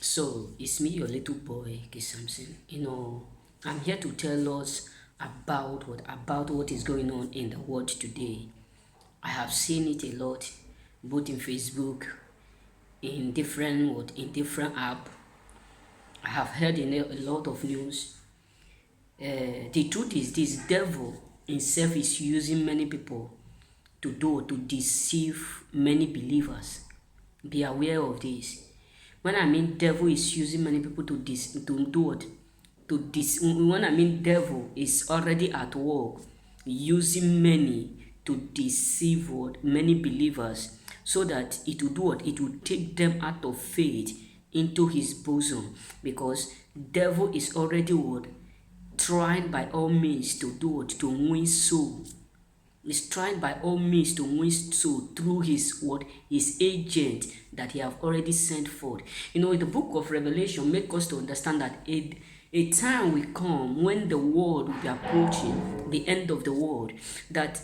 So it's me, your little boy, K Samson. I'm here to tell us about what is going on in the world today. I have seen it a lot, both in Facebook, in different app. I have heard in a lot of news. The truth is, this devil himself is using many people to deceive many believers. Be aware of this. When I mean devil is using many people to do what? When I mean devil is already at work using many to deceive what? Many believers, so that it will do what? It will take them out of faith into his bosom, because devil is already what? Trying by all means to do what? To win soul. Is trying by all means to win soul through his what? His agent that he have already sent forth. In the book of Revelation make us to understand that a time will come when the world will be approaching the end of the world, that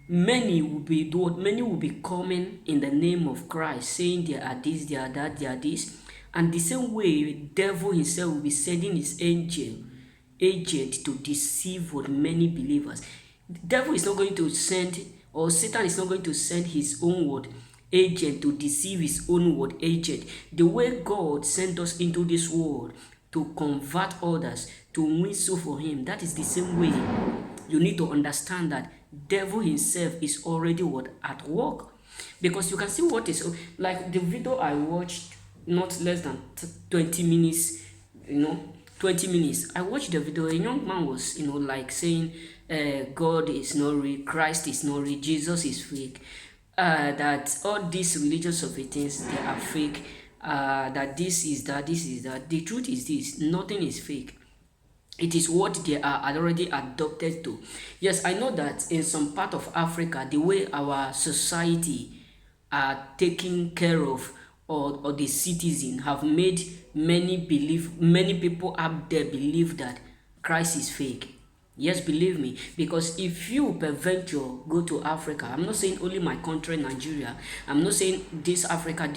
many will be coming in the name of Christ, saying they are this, they are that, they are this. And the same way, devil himself will be sending his agent to deceive what? Many believers. The devil is not going to send, or Satan is not going to send his own word agent to deceive his own word agent. The way God sent us into this world to convert others, to win soul for him, that is the same way you need to understand that devil himself is already what? At work. Because you can see what is, like the video I watched, not less than 20 minutes, 20 minutes. I watched the video. A young man was, like saying, God is not real, Christ is not real, Jesus is fake. That all these religions of things, they are fake. That this is that, this is that. The truth is this: nothing is fake. It is what they are already adopted to. Yes, I know that in some part of Africa, the way our society are taken care of, or the citizen, have made many people out there believe that Christ is fake. Yes, believe me, because if you peradventure go to Africa, I'm not saying only my country, Nigeria, I'm not saying this Africa,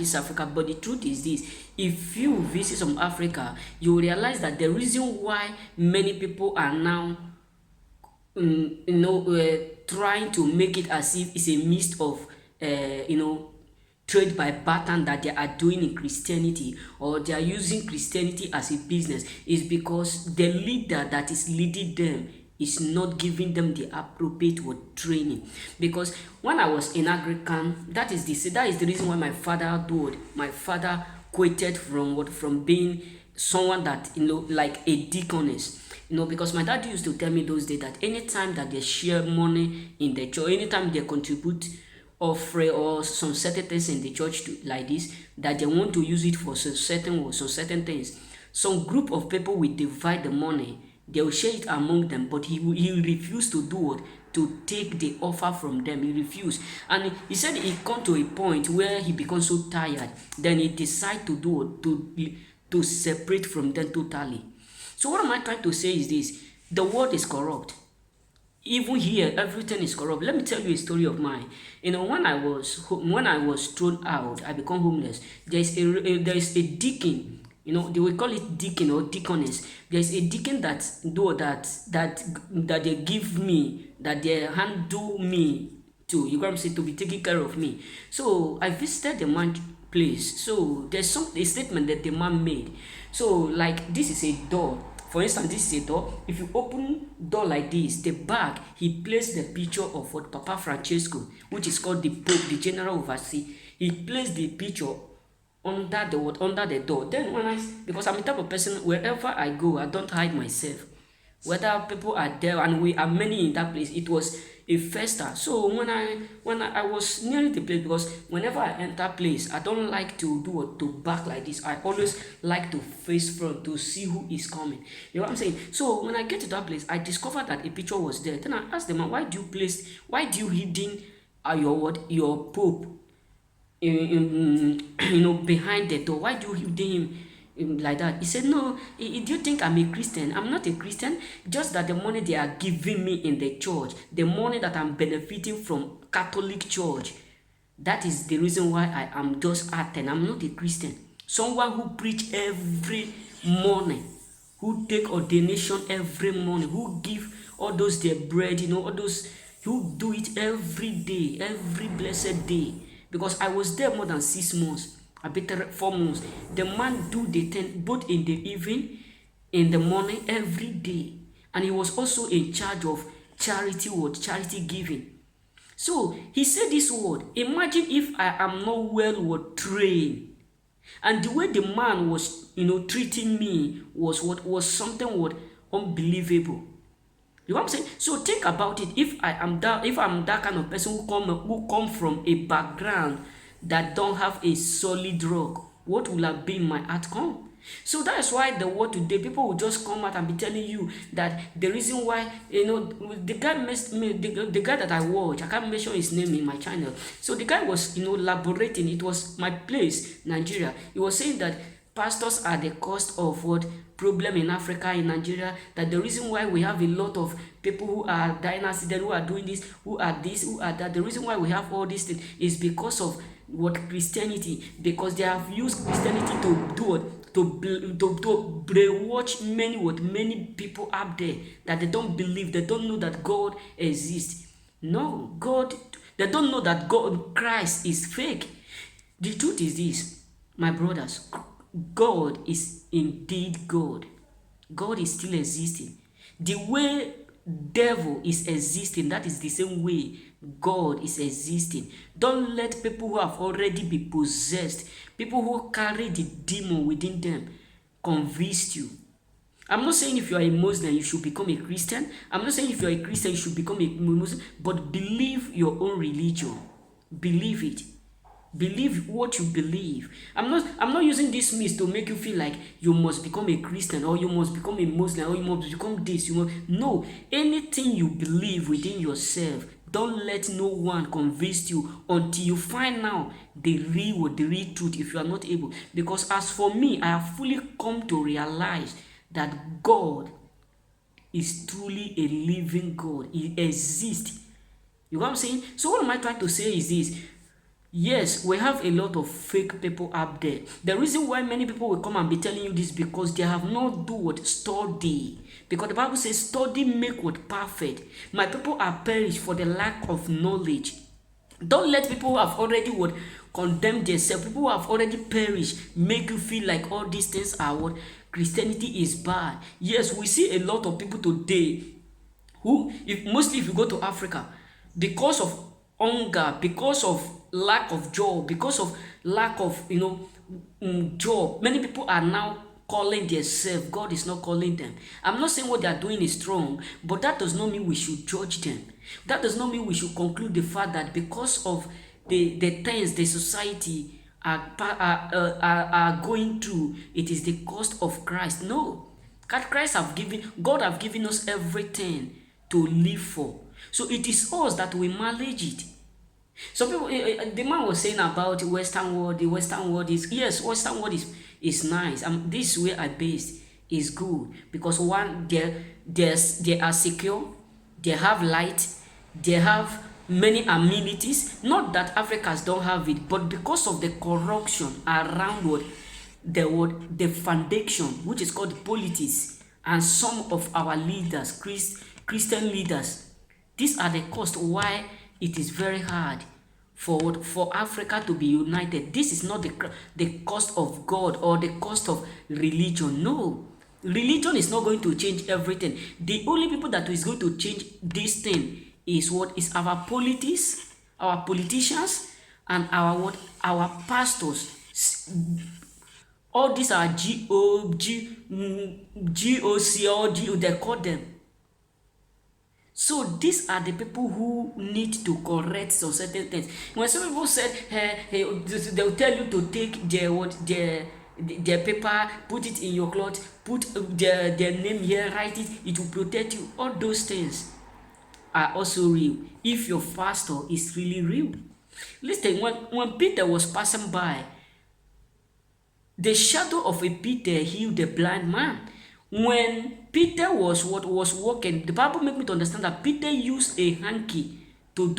but the truth is this: if you visit some Africa, you will realize that the reason why many people are now trying to make it as if it's a mist of trade by pattern that they are doing in Christianity, or they are using Christianity as a business, is because the leader that is leading them is not giving them the appropriate word training. Because when I was in Anglican, that is the reason why my father quitted from being someone that, like a deaconess. Because my dad used to tell me those days that anytime that they share money in the church, anytime they contribute offering or some certain things in the church like this, that they want to use it for some certain things, some group of people will divide the money. They will share it among them, but he refused to do it, to take the offer from them. He refused, and he said he come to a point where he becomes so tired, then he decide to do it, to separate from them totally. So what am I trying to say is this: the world is corrupt. Even here, everything is corrupt. Let me tell you a story of mine. When I was thrown out, I become homeless. There is a deacon. They will call it deacon or deaconess. There is a deacon that they give me, that they handle me to. You got what I'm saying, to be taking care of me. So I visited the man place. So there's a statement that the man made. So, like, this is a door. For instance, this is a door. If you open door like this, the back, he placed the picture of what Papa Francesco, which is called the Pope, the General Overseer. He placed the picture under the door. Then because I'm the type of person, wherever I go, I don't hide myself. Whether people are there, and we are many in that place, it was a festa. So when I was nearing the place, because whenever I enter place, I don't like to do or to back like this. I always like to face front to see who is coming. You know what I'm saying? So when I get to that place, I discovered that a picture was there. Then I asked the man, why do you hidden your pope behind the door? Why do you hide him like that? He said, no, do you think I'm a Christian? I'm not a Christian. Just that the money they are giving me in the church, the money that I'm benefiting from Catholic Church, that is the reason why I am just acting. I'm not a Christian. Someone who preach every morning, who take ordination every morning, who give all those their bread, all those who do it every day, every blessed day. Because I was there more than 6 months, a bit 4 months. The man do the thing both in the evening, in the morning, every day. And he was also in charge of charity giving. So he said this word, imagine if I am not well trained. And the way the man was, treating me was something unbelievable. You know what I'm saying? So think about it. If I'm that kind of person who come from a background that don't have a solid rock, what will have been my outcome? So that is why the word today, people will just come out and be telling you that the reason why, the guy messed me, the guy that I watch, I can't mention his name in my channel. So the guy was, elaborating, it was my place, Nigeria. He was saying that pastors are the cause of what problem in Africa, in Nigeria, that the reason why we have a lot of people who are dying accident, who are doing this, who are that, the reason why we have all these things is because of what Christianity, because they have used Christianity to do what, to brainwash many people out there that they don't believe, they don't know that God exists. No, they don't know that Christ is fake. The truth is this, my brothers, God is indeed God. God is still existing. The way devil is existing, that is the same way God is existing. Don't let people who have already been possessed, people who carry the demon within them, convince you. I'm not saying if you are a Muslim, you should become a Christian. I'm not saying if you are a Christian, you should become a Muslim. But believe your own religion. Believe it. Believe what you believe. I'm not using this means to make you feel like you must become a Christian or you must become a Muslim or you must become this. No, anything you believe within yourself, don't let no one convince you until you find out the real truth if you are not able. Because as for me, I have fully come to realize that God is truly a living God. He exists. You know what I'm saying? So what am I trying to say is this. Yes, we have a lot of fake people out there. The reason why many people will come and be telling you this because they have not do what study. Because the Bible says, study make what perfect. My people are perished for the lack of knowledge. Don't let people who have already what condemned themselves, people who have already perished, make you feel like all these things are what Christianity is bad. Yes, we see a lot of people today who, mostly if you go to Africa, because of hunger, because of lack of job, because of lack of job, many people are now calling themselves. God is not calling them. I'm not saying what they are doing is wrong, but that does not mean we should judge them. That does not mean we should conclude the fact that because of the things the society are going through, it is the cost of Christ. No, God have given us everything to live for. So it is us that we manage it. Some people, the man was saying about the Western world. The Western world is, yes, Western world is nice. This way I based is good because one, they are secure, they have light, they have many amenities. Not that Africans don't have it, but because of the corruption around the foundation, which is called politics, and some of our leaders, Christian leaders, these are the cost why it is very hard for Africa to be united. This is not the cost of God or the cost of religion. No, religion is not going to change everything. The only people that is going to change this thing is our politics, our politicians, and our pastors. All these are GOC or GO, they call them. So these are the people who need to correct some certain things. When some people said, they'll tell you to take their paper, put it in your cloth, put their name here, write it, it will protect you. All those things are also real if your pastor is really real. Listen, when Peter was passing by, the shadow of a Peter healed the blind man. When Peter was walking, the Bible make me to understand that Peter used a hanky to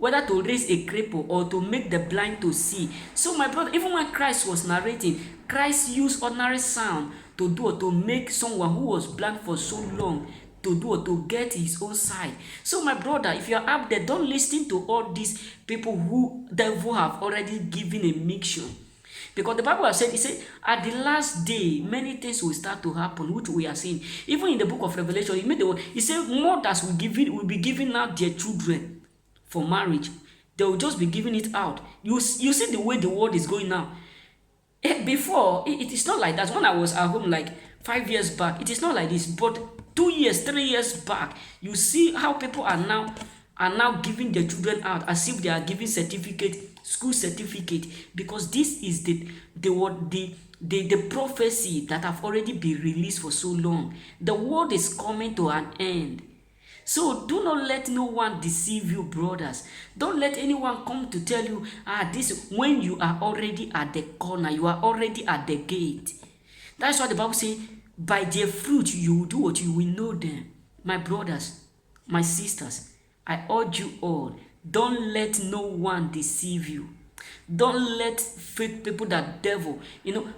whether to raise a cripple or to make the blind to see. So my brother, even when Christ was narrating, Christ used ordinary sound to do or to make someone who was blind for so long to do or to get his own sight. So my brother, if you are up there, don't listen to all these people who devil have already given a mixture. Because the Bible has said, it said, at the last day, many things will start to happen, which we are seeing. Even in the book of Revelation, he made the word, he said, mothers will be giving out their children for marriage. They will just be giving it out. You see the way the world is going now. Before, it is not like that. When I was at home like 5 years back, it is not like this. But 2 years, 3 years back, you see how people are now giving their children out as if they are giving school certificate, because this is the prophecy that have already been released for so long. The world is coming to an end. So do not let no one deceive you, brothers. Don't let anyone come to tell you, this, when you are already at the corner, you are already at the gate. That's why the Bible says, by their fruit you will do what you will know them. My brothers, my sisters, I urge you all, don't let no one deceive you. Don't let fake people, that devil.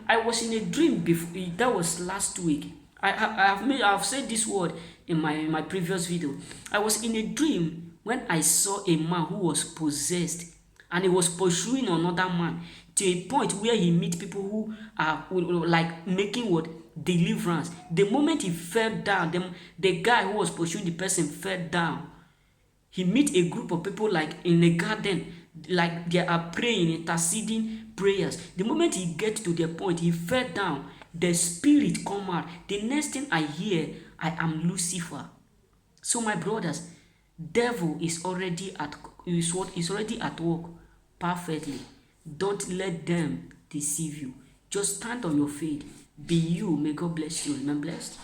I was in a dream before, that was last week. I've said this word in my previous video. I was in a dream when I saw a man who was possessed, and he was pursuing another man to a point where he meet people who are like making what deliverance. The moment he fell down, the guy who was pursuing the person fell down. He meet a group of people like in a garden, like they are praying, interceding prayers. The moment he gets to the point, he fell down. The spirit come out. The next thing I hear, I am Lucifer. So my brothers, devil is already at work perfectly. Don't let them deceive you. Just stand on your faith. Be you. May God bless you. Remain blessed.